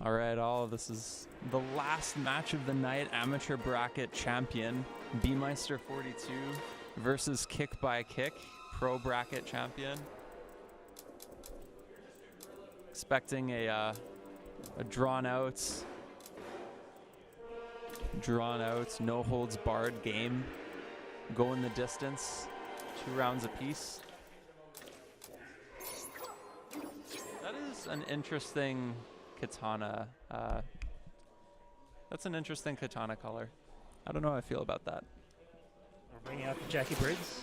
All right, this is the last match of the night. Amateur bracket champion Bmeister 42 versus Kickbykick, pro bracket champion. Expecting a drawn out, no holds barred game. Going the distance, 2 rounds apiece. That is an interesting katana. That's an interesting katana color. I don't know how I feel about that. We're bringing out the Jackie Briggs.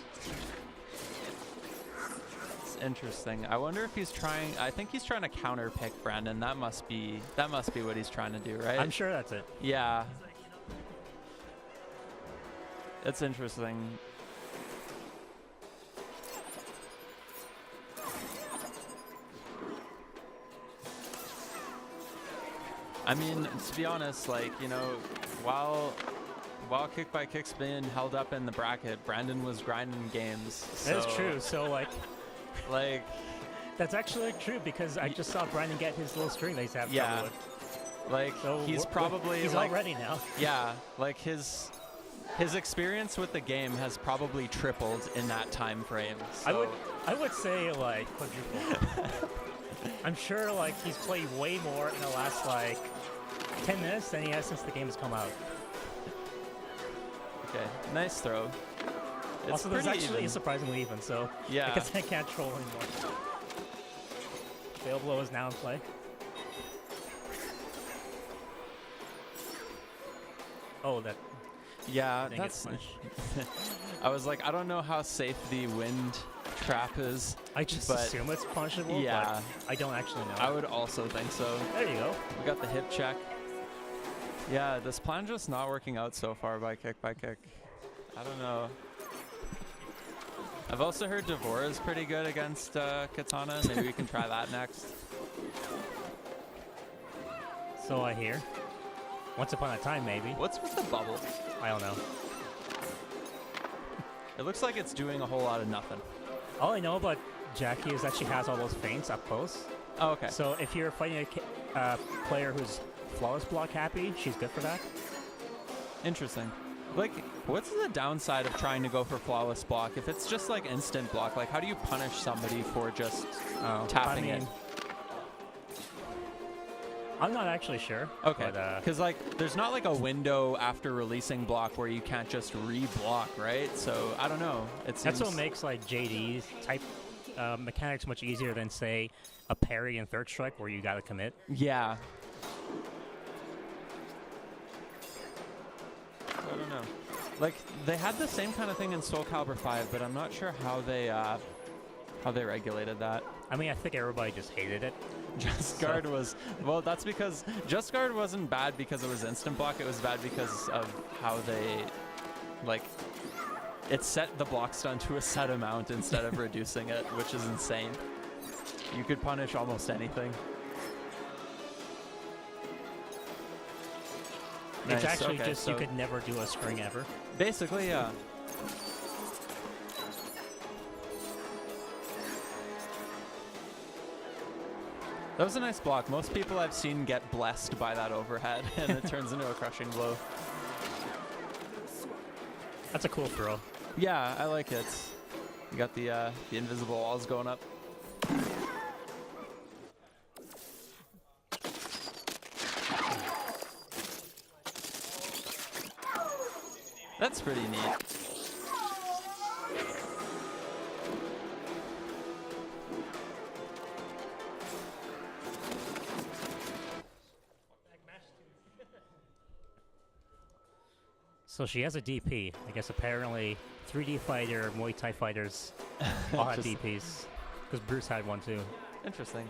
It's interesting. I wonder if he's trying. I think he's trying to counter pick Brandon. That must be what he's trying to do, right? I'm sure that's it. Yeah. It's interesting. I mean, to be honest, like, you know, while Kickbykick's been held up in the bracket, Brandon was grinding games. So, that's true. So like that's actually true because I just saw Brandon get his little string that he's having trouble with. Like so he's probably he's like, all ready now. Yeah, like his experience with the game has probably tripled in that time frame. So. I would say like quadruple. I'm sure like he's played way more in the last like 10 minutes than he has since the game has come out. Okay, nice throw. It's also, there's actually surprisingly even, so yeah. I guess I can't troll anymore. Fail blow is now in play. Oh, that. Yeah, that's. I was like, I don't know how safe the wind trap is. I just assume it's punishable. Yeah, but I don't actually know. I would also think so. There you go. We got the hip check. Yeah, this plan just not working out so far by Kickbykick. I don't know. I've also heard Devora is pretty good against Katana. Maybe we can try that next. So I hear. Once upon a time, maybe. What's with the bubble? I don't know. It looks like it's doing a whole lot of nothing. All I know about Jackie is that she has all those feints up close. Oh, okay. So if you're fighting a player who's flawless block happy, she's good for that. Interesting. Like, what's the downside of trying to go for flawless block? If it's just like instant block, like how do you punish somebody for just tapping it? I'm not actually sure. Okay. Because like, there's not like a window after releasing block where you can't just re-block, right? So I don't know. It seems that's what makes like JD's type mechanics much easier than say a parry and third strike where you got to commit. Yeah. I don't know. Like they had the same kind of thing in Soul Calibur 5, but I'm not sure how they regulated that. I mean, I think everybody just hated it. Just Guard was, well, that's because Just Guard wasn't bad because it was instant block. It was bad because of how they, like, it set the block stun to a set amount instead of reducing it, which is insane. You could punish almost anything. It's actually just so you could never do a string ever. Basically, yeah. That was a nice block. Most people I've seen get blessed by that overhead, and it turns into a crushing blow. That's a cool throw. Yeah, I like it. You got the invisible walls going up. That's pretty neat. So she has a DP. I guess apparently 3D fighter, Muay Thai fighters all have DPs. Because Bruce had one too. Interesting.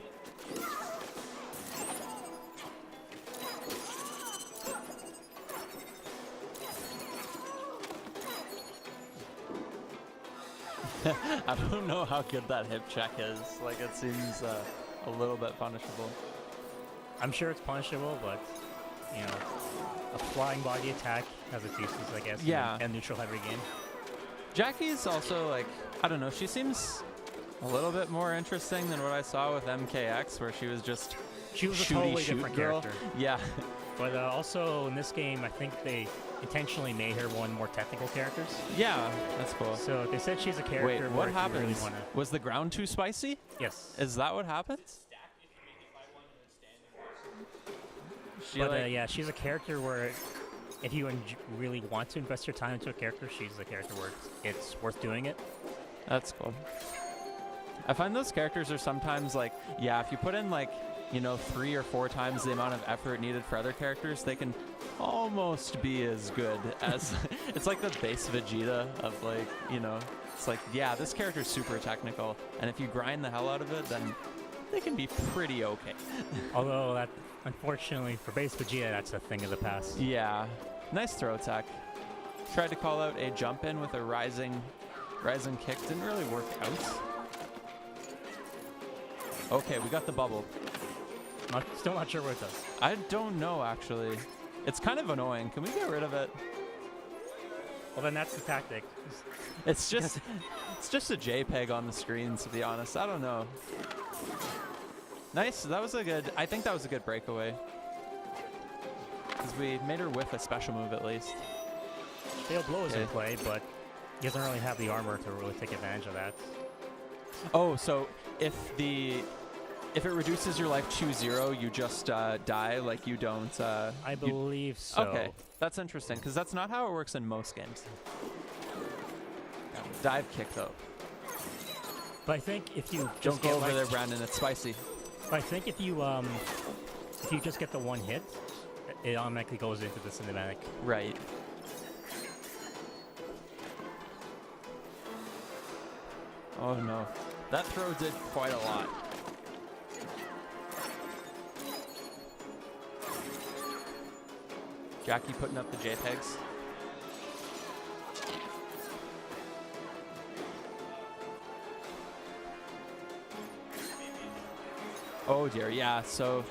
I don't know how good that hip check is. Like, it seems a little bit punishable. I'm sure it's punishable, but, you know, a flying body attack has its uses, I guess. Yeah. And neutral every game. Jackie's also, like, I don't know, she seems a little bit more interesting than what I saw with MKX, where she was just She was a shooty totally shoot different girl. character. Yeah. But also in this game, I think they intentionally made her one more technical characters. Yeah, that's cool. So they said she's a character. Wait, what where if you happens? Really wanna... Was the ground too spicy? Yes. Is that what happens? She But yeah, she's a character where if you really want to invest your time into a character, she's a character where it's worth doing it. That's cool. I find those characters are sometimes like, yeah, if you put in like, you know, 3 or 4 times the amount of effort needed for other characters, they can almost be as good as, it's like the base Vegeta of like, you know, it's like, yeah, this character's super technical, and if you grind the hell out of it, then they can be pretty okay. Although that, unfortunately, for base Vegeta, that's a thing of the past. Yeah. Nice throw attack. Tried to call out a jump in with a rising kick. Didn't really work out. Okay, we got the bubble. Still not sure what it does. I don't know, actually. It's kind of annoying. Can we get rid of it? Well, then that's the tactic. It's just a JPEG on the screen, to be honest. I don't know. Nice. That was a good... I think that was a good breakaway. Because we made her whiff a special move, at least. Fail blow is in play, but he doesn't really have the armor to really take advantage of that. Oh, so if it reduces your life to 0, you just die, like you don't... I believe so. Okay, that's interesting, because that's not how it works in most games. Dive kick, though. But I think if you Don't just go get over like, there, Brandon. It's spicy. But I think if you just get the one hit, it automatically goes into the cinematic. Right. Oh no. That throw did quite a lot. Jackie putting up the JPEGs. Oh dear, yeah, so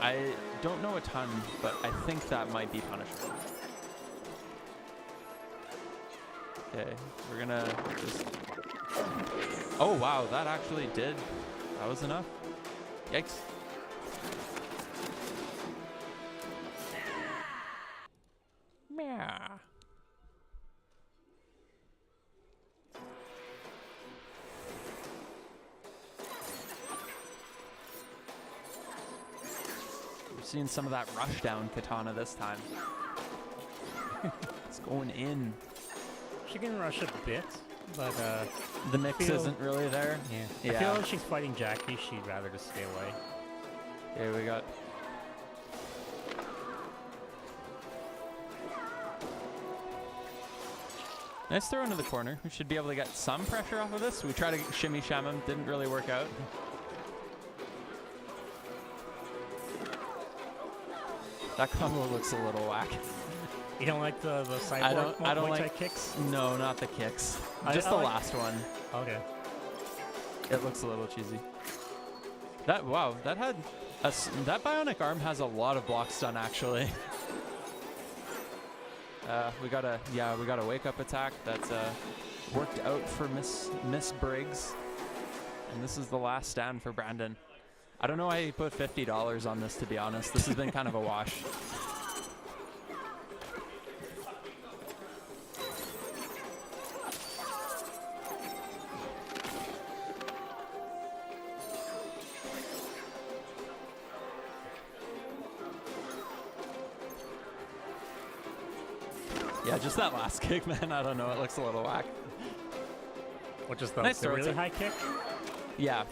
I don't know a ton, but I think that might be punishable. Okay, we're gonna just... Oh wow, that actually did... That was enough. Yikes. Meow. We're seeing some of that rush down katana this time. It's going in. She can rush a bit, but the mix isn't really there. Yeah. I feel like she's fighting Jackie, she'd rather just stay away. Here we got... Nice throw into the corner. We should be able to get some pressure off of this. We tried to shimmy sham him, didn't really work out. That combo looks a little whack. You don't like the sideboard I don't like kicks? No, not the kicks. Just the last one. Okay. It looks a little cheesy. That that bionic arm has a lot of blocks done actually. We got a wake up attack that's worked out for Miss Briggs, and this is the last stand for Brandon. I don't know why he put $50 on this, to be honest. This has been kind of a wash. Yeah, just that last kick, man. I don't know. It looks a little whack. Which is the, nice the really high kick? Yeah.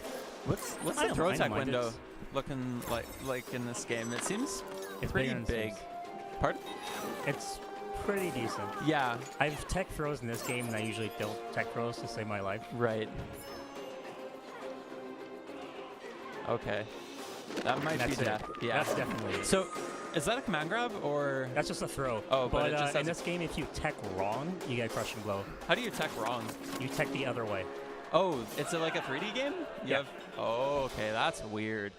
What's the throw tech window looking like in this game? It seems pretty big. Pardon? It's pretty decent. Yeah. I've tech throws in this game, and I usually don't tech throws to save my life. Right. Okay. That might be death. Yeah. That's definitely it. So, is that a command grab or? That's just a throw. Oh, but it just in this game, if you tech wrong, you get crushing blow. How do you tech wrong? You tech the other way. Oh, it's like a 3D game? Yeah. Oh, okay, that's weird.